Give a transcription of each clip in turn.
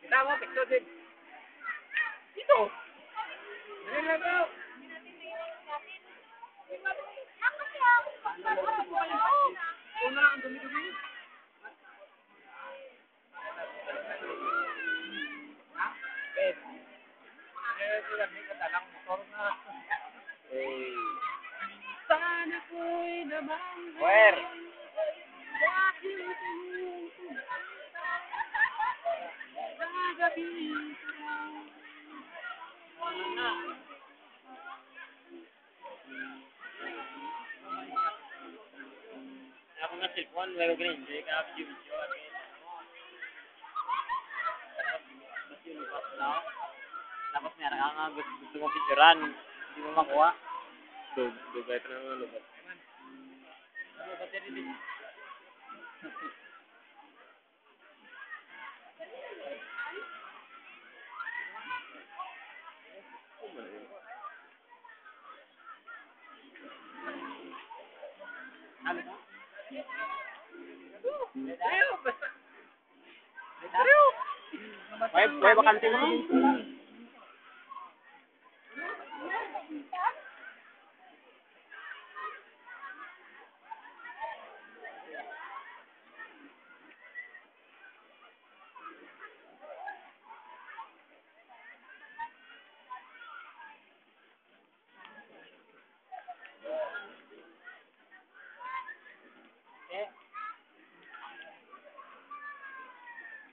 Kita mo, picture din. Dito. Dali lang daw. Una lang ang dumi-dumi. Ha? Wait. Sila may kadalang motor na. Sana ko'y namang where? Ako nga cellphone, may green, hindi ka video. Tapos meron ka nga gusto mo picturean, hindi mo makuha. Lugay ka na lugat. Lugat yan din. Ano ba? Ayaw, basta. Ayaw. May bakante mo.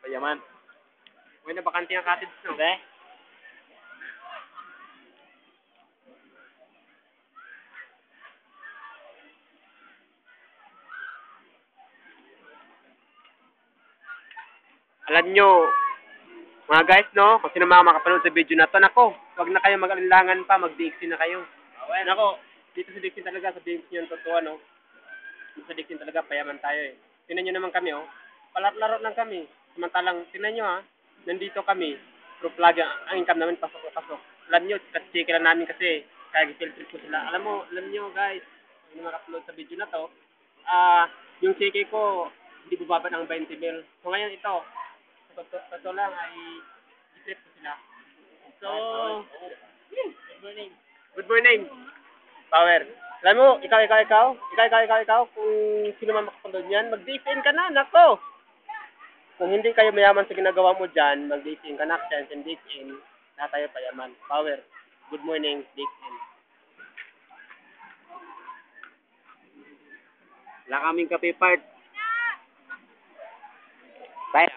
Payaman. May na bakante ang cottage, no? Be? Alam nyo, mga guys, no? Kung sino mga makapanood sa video na to, nako, wag na kayo mag-alinlangan pa, mag-Dixie na kayo. Nako, dito sa Dixie talaga, sabihin ko yung totoo, no? Dito sa Dixie talaga, payaman tayo eh. Tingnan nyo naman kami, oh. Palaro lang kami. Samantalang, tingnan nyo, ha? Nandito kami. Pero lagi, ang income namin, pasok na pasok. Alam nyo, chika lang namin kasi, kaya gipil-trip ko sila. Alam nyo, guys, kung makapanood sa video na to, yung chiki ko, hindi bubaba ng 20 mil. So ngayon ito, totoo lang ay i-trip ko sila. So, good morning. Good morning. Power. Alam mo, ikaw, kung sino man makapanood niyan, mag-DFN ka na, nako. Kung hindi kayo mayaman sa ginagawa mo dyan, mag-DFN ka na, chance and DFN, na tayo payaman. Power. Good morning, DFN. Wala kaming kape part. Bye.